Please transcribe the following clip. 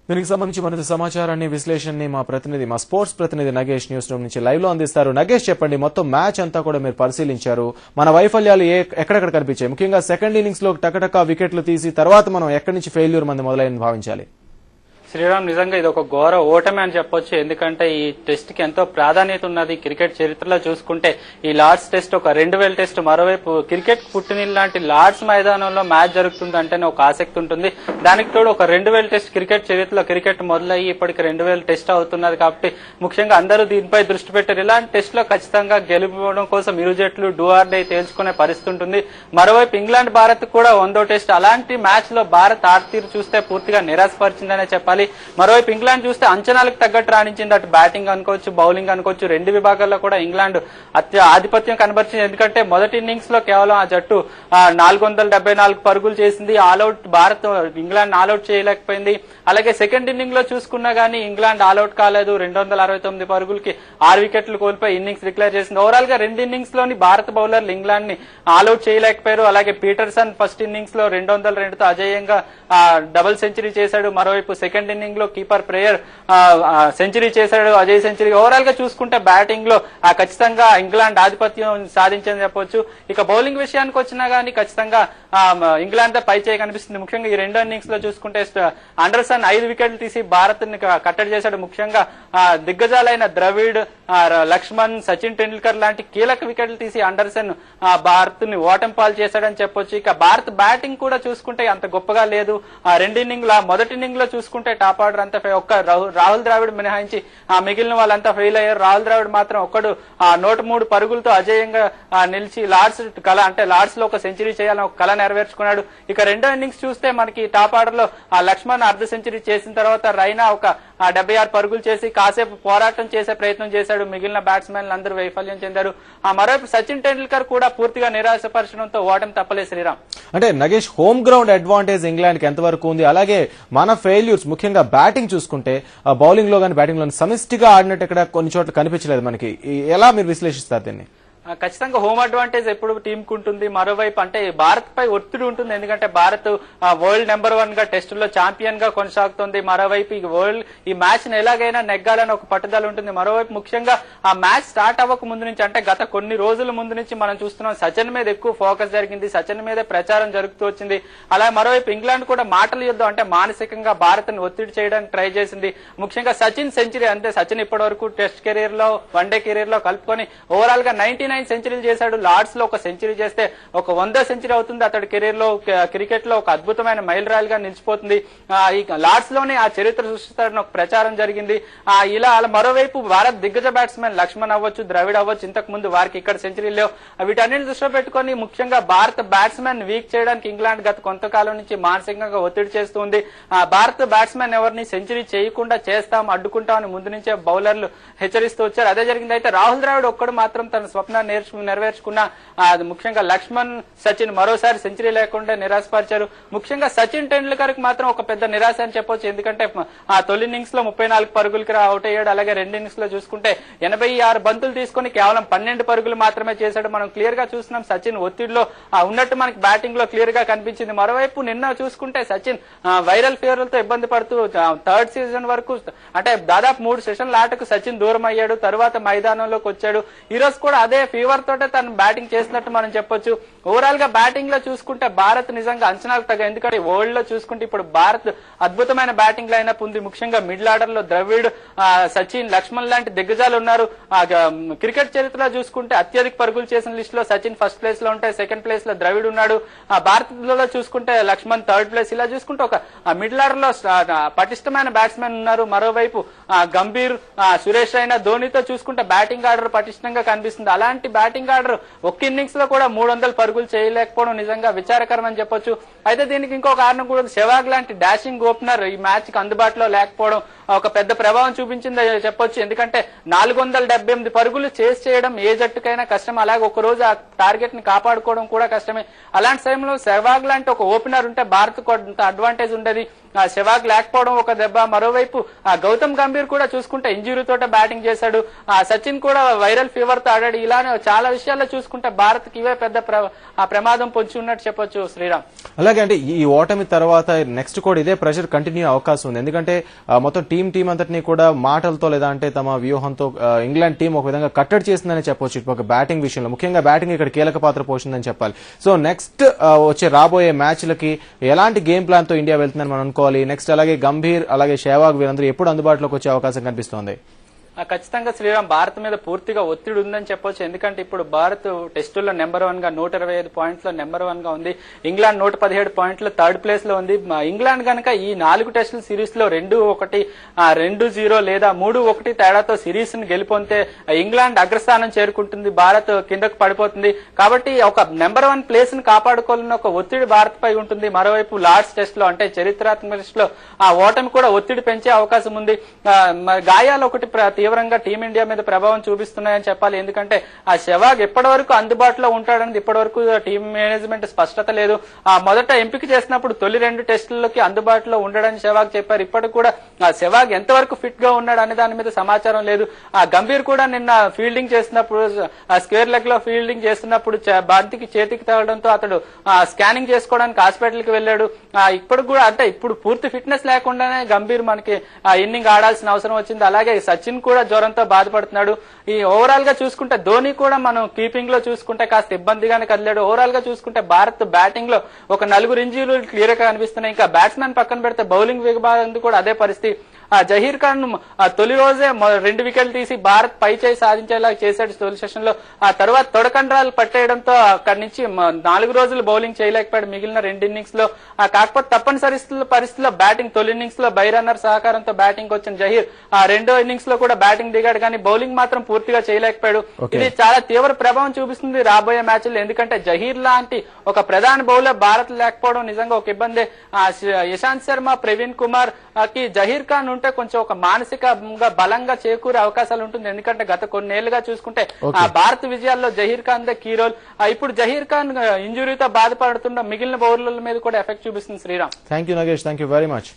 దీనికి సంబంధించి మరింత సమాచారాన్ని విశ్లేషణని మా స్పోర్ట్స్ ప్రతినిధి నగేష్ న్యూస్ రూమ్ నుంచి లైవ్ లో అందిస్తారు. నగేష్, చెప్పండి, మొత్తం మ్యాచ్ అంతా కూడా మీరు పరిశీలించారు. మన వైఫల్యాలు ఎక్కడెక్కడ కనిపించాయి? ముఖ్యంగా సెకండ్ ఇన్నింగ్స్ లో టకటక వికెట్లు తీసి తర్వాత మనం ఎక్కడి నుంచి ఫెయిల్యూర్ మంది మొదలైన భావించాలి? శ్రీరామ్, నిజంగా ఇది ఒక ఘోర ఓటమి అని చెప్పొచ్చు. ఎందుకంటే ఈ టెస్ట్ కి ఎంతో ప్రాధాన్యత ఉన్నది. క్రికెట్ చరిత్రలో చూసుకుంటే ఈ లార్డ్స్ టెస్ట్ ఒక 2000 టెస్ట్. మరోవైపు క్రికెట్ పుట్టినిల్లు లాంటి లార్డ్స్ మైదానంలో మ్యాచ్ జరుగుతుంది అంటేనే ఒక ఆసక్తి ఉంటుంది. దానికి తోడు ఒక 2000 టెస్ట్ క్రికెట్ చరిత్రలో క్రికెట్ మొదలయ్యి ఇప్పటికి 2000 టెస్ట్ అవుతున్నది. కాబట్టి ముఖ్యంగా అందరూ దీనిపై దృష్టి పెట్టారు. ఇలాంటి టెస్ట్ లో ఖచ్చితంగా గెలుపోవడం కోసం ఇరు జట్లు డూ ఆర్ డై తేల్చుకునే పరిస్థితి ఉంటుంది. మరోవైపు ఇంగ్లాండ్ భారత్ కూడా 100వ టెస్ట్. అలాంటి మ్యాచ్ లో భారత్ ఆటతీరు చూస్తే పూర్తిగా నిరాశపరిచిందనే చెప్పాలి. మరోవైపు ఇంగ్లాండ్ చూస్తే అంచనాలకు తగ్గట్టు రాణించింది. అటు బ్యాటింగ్ అనుకోవచ్చు, బౌలింగ్ అనుకోవచ్చు, రెండు విభాగాల్లో కూడా ఇంగ్లాండ్ ఆధిపత్యం కనబరిచింది. ఎందుకంటే మొదటి ఇన్నింగ్స్ లో కేవలం ఆ జట్టు 474 పరుగులు చేసింది. ఆల్అౌట్ భారత్ ఇంగ్లాండ్ ఆల్అౌట్ చేయలేకపోయింది. అలాగే సెకండ్ ఇన్నింగ్ లో చూసుకున్నా గానీ ఇంగ్లాండ్ ఆల్అౌట్ కాలేదు. 269 పరుగులకి 6 వికెట్లు కోల్పోయి ఇన్నింగ్స్ డిక్లేర్ చేసింది. ఓవరాల్ గా రెండు ఇన్నింగ్స్ లోని భారత బౌలర్లు ఇంగ్లాండ్ ని ఆల్అౌట్ చేయలేకపోయారు. అలాగే పీటర్సన్ ఫస్ట్ ఇన్నింగ్స్ లో 202తో అజేయంగా డబుల్ సెంచరీ చేశాడు. మరోవైపు సెకండ్ ఇన్నింగ్ లో కీపర్ ప్రేయర్ సెంచరీ చేశాడు, అజయ్ సెంచరీ. ఓవరాల్ గా చూసుకుంటే బ్యాటింగ్ లో ఖచ్చితంగా ఇంగ్లాండ్ ఆధిపత్యం సాధించని చెప్పొచ్చు. ఇక బౌలింగ్ విషయానికి వచ్చినా గానీ ఖచ్చితంగా ఇంగ్లాండ్ తో పై చేయి కనిపిస్తుంది. ముఖ్యంగా ఈ రెండో ఇన్నింగ్స్ లో చూసుకుంటే అండర్సన్ 5 వికెట్లు తీసి భారత్ ని కట్టడి చేశాడు. ముఖ్యంగా దిగ్గజాలైన ద్రవిడ్, లక్ష్మణ్, సచిన్ టెండూల్కర్ లాంటి కీలక వికెట్లు తీసి అండర్సన్ భారత్ ని ఓటమి పాలు చేశాడని చెప్పొచ్చు. ఇక భారత్ బ్యాటింగ్ కూడా చూసుకుంటే అంత గొప్పగా లేదు. రెండు ఇన్నింగ్ మొదటి ఇన్నింగ్ లో చూసుకుంటే టాప్ ఆర్డర్ అంతా ఒక్క రాహుల్ ద్రావిడ్ మినహాయించి మిగిలిన వాళ్ళంతా ఫెయిల్ అయ్యారు. రాహుల్ ద్రావిడ్ మాత్రం ఒక్కడు 103 పరుగులతో అజేయంగా నిలిచి లార్డ్స్ కళ అంటే లార్డ్స్ లో ఒక సెంచరీ చేయాలని ఒక కళ నెరవేర్చుకున్నాడు. ఇక రెండో ఇన్నింగ్స్ చూస్తే మనకి టాప్ ఆర్డర్ లో లక్ష్మణ్ అర్ధ సెంచరీ చేసిన తర్వాత రైనా ఒక 76 పరుగులు చేసి కాసేపు పోరాటం చేసే ప్రయత్నం చేశాడు. మిగిలిన బ్యాట్స్మెన్లు అందరూ వైఫల్యం చెందారు. మరోవైపు సచిన్ టెండూల్కర్ కూడా పూర్తిగా నిరాశపరచడంతో ఓటమి తప్పలేదు. శ్రీరామ్, అంటే Nagesh, home ground advantage England కి ఎంతవరకు ఉంది? అలాగే మన ఫెయిల్యూర్స్ ముఖ్యంగా బ్యాటింగ్ చూసుకుంటే బౌలింగ్ లో కానీ బ్యాటింగ్ లో సమిష్టిగా ఆడినట్టు ఇక్కడ కొన్ని చోట్ల కనిపించలేదు మనకి. ఎలా మీరు విశ్లేషిస్తారు దీన్ని? ఖచ్చితంగా హోమ్ అడ్వాంటేజ్ ఎప్పుడు టీం కు ఉంటుంది. మరోవైపు అంటే భారత్ పై ఒత్తిడి ఉంటుంది. ఎందుకంటే భారత్ వరల్డ్ నెంబర్ 1 గా టెస్టుల్లో ఛాంపియన్ గా కొనసాగుతుంది. మరోవైపు ఈ మ్యాచ్ ని ఎలాగైనా నెగ్గాలని ఒక పట్టుదల ఉంటుంది. మరోవైపు ముఖ్యంగా ఆ మ్యాచ్ స్టార్ట్ అవ్వక ముందు నుంచి అంటే గత కొన్ని రోజుల ముందు నుంచి మనం చూస్తున్నాం సచిన్ మీద ఎక్కువ ఫోకస్ జరిగింది. సచిన్ మీద ప్రచారం జరుగుతూ వచ్చింది. అలా మరోవైపు ఇంగ్లాండ్ కూడా మాటల యుద్ధం అంటే మానసికంగా భారత్ ని ఒత్తిడి చేయడానికి ట్రై చేసింది. ముఖ్యంగా సచిన్ సెంచరీ అంటే సచిన్ ఇప్పటి వరకు టెస్ట్ కెరీర్ లో, వన్డే కెరీర్ లో కలుపుకొని ఓవరాల్ గా 99 సెంచరీలు చేశాడు. లార్డ్స్ లో ఒక సెంచరీ చేస్తే ఒక 100వ సెంచరీ అవుతుంది. అతడి కెరీర్ లో క్రికెట్ లో ఒక అద్భుతమైన మైలురాయిగా నిలిచిపోతుంది. ఈ లార్డ్స్ లోనే ఆ చరిత్ర సృష్టిస్తారని ఒక ప్రచారం జరిగింది. ఇలా మరోవైపు భారత్ దిగ్గజ బ్యాట్స్మెన్ లక్ష్మణ్ అవ్వచ్చు, ద్రవిడ్ అవ్వచ్చు, ఇంతకు ముందు వారికి ఇక్కడ సెంచరీ లేవు. వీటన్నిటిని దృష్టిలో పెట్టుకుని ముఖ్యంగా భారత బ్యాట్స్మెన్ వీక్ చేయడానికి ఇంగ్లాండ్ గత కొంతకాలం నుంచి మానసికంగా ఒత్తిడి చేస్తుంది. భారత బ్యాట్స్మెన్ ఎవరిని సెంచరీ చేయకుండా చేస్తాం, అడ్డుకుంటామని ముందు నుంచే బౌలర్లు హెచ్చరిస్తూ వచ్చారు. అదే జరిగింది. అయితే రాహుల్ ద్రావిడ్ ఒక్కడు మాత్రం తన స్వప్నాన్ని నెరవేర్చుకున్న ముఖ్యంగా లక్ష్మణ్, సచిన్ మరోసారి సెంచరీ లేకుండా నిరాశపరిచారు. ముఖ్యంగా సచిన్ టెండూల్కర్ కి మాత్రం ఒక పెద్ద నిరాశ అని చెప్పొచ్చు. ఎందుకంటే తొలి ఇన్నింగ్స్ లో 34 పరుగులకి అవుట్ అయ్యాడు. అలాగే రెండు ఇన్నింగ్స్ లో చూసుకుంటే 86 బంతులు తీసుకుని కేవలం 12 పరుగులు మాత్రమే చేశాడు. మనం క్లియర్ గా చూస్తున్నాం సచిన్ ఒత్తిడిలో ఉన్నట్టు మనకి బ్యాటింగ్ లో క్లియర్ గా కనిపించింది. మరోవైపు నిన్న చూసుకుంటే సచిన్ వైరల్ ఫీవర్లతో ఇబ్బంది పడుతూ థర్డ్ సీజన్ వరకు అంటే దాదాపు 3 సెషన్ల ఆటకు సచిన్ దూరం అయ్యాడు. తర్వాత మైదానంలోకి వచ్చాడు. ఈ రోజు కూడా అదే ఫీవర్ తోటే తను బ్యాటింగ్ చేసినట్టు మనం చెప్పొచ్చు. ఓవరాల్ గా బ్యాటింగ్ లో చూసుకుంటే భారత్ నిజంగా అంచనాలకు తగ్గ. ఎందుకంటే వరల్డ్ లో చూసుకుంటే ఇప్పుడు భారత్ అద్భుతమైన బ్యాటింగ్ లైనప్ ఉంది. ముఖ్యంగా మిడిల్ ఆర్డర్ లో ద్రవిడ్, సచిన్, లక్ష్మణ్ లాంటి దిగ్గజాలు ఉన్నారు. క్రికెట్ చరిత్రలో చూసుకుంటే అత్యధిక పరుగులు చేసిన లిస్ట్ లో సచిన్ ఫస్ట్ ప్లేస్ లో ఉంటే సెకండ్ ప్లేస్ లో ద్రవిడ్ ఉన్నాడు. భారత్లో చూసుకుంటే లక్ష్మణ్ థర్డ్ ప్లేస్. ఇలా చూసుకుంటే ఒక మిడిల్ ఆర్డర్ లో పటిష్టమైన బ్యాట్స్మెన్ ఉన్నారు. మరోవైపు గంభీర్, సురేష్ రైనా, ధోనితో చూసుకుంటే బ్యాటింగ్ ఆర్డర్ పటిష్టంగా కనిపిస్తుంది. అలాంటి బ్యాటింగ్ ఆర్డర్ ఒక్క ఇన్నింగ్స్ లో కూడా 300 పరుగులు చేయలేకపోవడం నిజంగా విచారకరం అని చెప్పొచ్చు. అయితే దీనికి ఇంకో కారణం కూడా సెవాగ్ లాంటి డాషింగ్ ఓపెనర్ ఈ మ్యాచ్ కి అందుబాటులో లేకపోవడం ఒక పెద్ద ప్రభావం చూపించింది చెప్పొచ్చు. ఎందుకంటే 478 పరుగులు చేస్ చేయడం ఏ జట్టుకైనా కష్టం. అలాగే ఒక రోజు ఆ టార్గెట్ ని కాపాడుకోవడం కూడా కష్టమే. అలాంటి సమయంలో సెవాగ్ లాంటి ఒక ఓపెనర్ ఉంటే భారత్ కొంత అడ్వాంటేజ్ ఉండేది. సెవాగ్ లేకపోవడం ఒక దెబ్బ. మరోవైపు గౌతమ్ గంభీర్ కూడా చూసుకుంటే ఇంజురీ తోట బ్యాటింగ్ చేశాడు. సచిన్ కూడా వైరల్ ఫీవర్ తో ఆడాడు. ఇలా కానీ చాలా విషయాల్లో చూసుకుంటే భారత్ కి ఇవే పెద్ద ప్రమాదం పొంచి ఉన్నట్టు చెప్పొచ్చు శ్రీరామ్. అలాగే అంటే ఈ ఓటమి తర్వాత నెక్స్ట్ కూడా ఇదే ప్రెషర్ కంటిన్యూ అవకాశం ఉంది. ఎందుకంటే మొత్తం టీం అంతటినీ కూడా మాటలతో లేదా అంటే తమ వ్యూహంతో ఇంగ్లాండ్ టీం ఒక విధంగా కట్టడి చేసిందని చెప్పొచ్చు. ఇటు ఒక బ్యాటింగ్ విషయంలో ముఖ్యంగా బ్యాటింగ్ ఇక్కడ కీలక పాత్ర పోషిందని చెప్పాలి. సో నెక్స్ట్ వచ్చే రాబోయే మ్యాచ్లకి ఎలాంటి గేమ్ ప్లాన్ తో ఇండియా వెళ్తుందని మనం అనుకోవాలి? నెక్స్ట్ అలాగే గంభీర్ అలాగే షెహ్వాగ్ వీరందరూ ఎప్పుడు అందుబాటులోకి వచ్చే అవకాశం కనిపిస్తోంది? ఖచ్చితంగా శ్రీరామ్ భారత్ మీద పూర్తిగా ఒత్తిడి ఉందని చెప్పొచ్చు. ఎందుకంటే ఇప్పుడు భారత్ టెస్టుల్లో నెంబర్ 1 గా 125 పాయింట్ల నెంబర్ 1 గా ఉంది. ఇంగ్లాండ్ 117 పాయింట్ల థర్డ్ ప్లేస్ లో ఉంది. ఇంగ్లాండ్ కనుక ఈ 4 టెస్టుల సిరీస్ లో 2-1, 2-0 లేదా 3-1 తేడాతో సిరీస్ ని గెలుపొందితే ఇంగ్లాండ్ అగ్రస్థానం చేరుకుంటుంది, భారత్ కిందకు పడిపోతుంది. కాబట్టి ఒక నెంబర్ 1 ప్లేస్ ని కాపాడుకోవాలన్న ఒక ఒత్తిడి భారత్ పై ఉంటుంది. మరోవైపు లార్డ్స్ టెస్ట్ లో అంటే చరిత్రాత్మక టెస్ట్ లో ఆ ఓటమి కూడా ఒత్తిడి పెంచే అవకాశం ఉంది. గాయాలు ఒకటి తీవ్రంగా టీమిండియా మీద ప్రభావం చూపిస్తున్నాయని చెప్పాలి. ఎందుకంటే ఆ షెహ్వాగ్ ఎప్పటి వరకు అందుబాటులో ఉంటాడని ఇప్పటి వరకు టీం మేనేజ్మెంట్ స్పష్టత లేదు. మొదట ఎంపిక చేసినప్పుడు తొలి 2 టెస్టులకి అందుబాటులో ఉండడని షెహ్వాగ్ చెప్పారు. ఇప్పటికి కూడా షెహ్వాగ్ ఎంతవరకు ఫిట్ గా ఉన్నాడు అనే దాని మీద సమాచారం లేదు. గంభీర్ కూడా నిన్న ఫీల్డింగ్ చేసినప్పుడు స్క్వేర్ లెగ్ లో ఫీల్డింగ్ చేస్తున్నప్పుడు బంతికి చేతికి తగలడంతో అతడు స్కానింగ్ చేసుకోవడానికి హాస్పిటల్ కి వెళ్ళాడు. ఇప్పుడు కూడా అంటే ఇప్పుడు పూర్తి ఫిట్నెస్ లేకుండానే గంభీర్ మనకి ఇన్నింగ్ ఆడాల్సిన అవసరం వచ్చింది. అలాగే సచిన్ కూడా జ్వరంతో బాధపడుతున్నాడు. ఈ ఓవరాల్ గా చూసుకుంటే ధోని కూడా మనం కీపింగ్ లో చూసుకుంటే కాస్త ఇబ్బందిగానే కదిలాడు. ఓవరాల్ గా చూసుకుంటే భారత్ బ్యాటింగ్ లో ఒక 4 ఇంజీలు క్లియర్ గా కనిపిస్తున్నాయి. ఇంకా బ్యాట్స్మెన్ పక్కన పెడితే బౌలింగ్ విభాగం కూడా అదే పరిస్థితి. జహీర్ ఖాన్ తొలి రోజే 2 వికెట్లు తీసి భారత్ పై చేయి సాధించేలా చేశాడు తొలి సెషన్ లో. ఆ తర్వాత తొడకండ్రాలు పట్టేయడంతో అక్కడి నుంచి 4 రోజులు బౌలింగ్ చేయలేకపోయాడు మిగిలిన 2 ఇన్నింగ్స్ లో. కాకపోతే తప్పనిసరి పరిస్థితుల్లో బ్యాటింగ్ తొలి ఇన్నింగ్స్ లో బైరన్నర్ సహకారంతో బ్యాటింగ్ వచ్చిన జహీర్ రెండో ఇన్నింగ్స్ లో కూడా బ్యాటింగ్ దిగాడు, కానీ బౌలింగ్ మాత్రం పూర్తిగా చేయలేకపోయాడు. ఇది చాలా తీవ్ర ప్రభావం చూపిస్తుంది రాబోయే మ్యాచ్లు. ఎందుకంటే జహీర్ లాంటి ఒక ప్రధాన బౌలర్ భారత్ లేకపోవడం నిజంగా ఒక ఇబ్బంది. ఇషాంత్ శర్మ, ప్రవీణ్ కుమార్ కి జహీర్ ఖాన్ ఉంటే కొంచెం ఒక మానసికంగా బలంగా చేకూరే అవకాశాలు ఉంటుంది. ఎందుకంటే గత కొన్నేళ్లుగా చూసుకుంటే భారత్ విజయాల్లో Zaheer Khan the key role. ఇప్పుడు జహీర్ ఖాన్ ఇంజురీతో బాధపడుతున్న మిగిలిన బౌలర్ల మీద కూడా ఎఫెక్ట్ చూపిస్తుంది Sriram. Thank you Nagesh, thank you very much.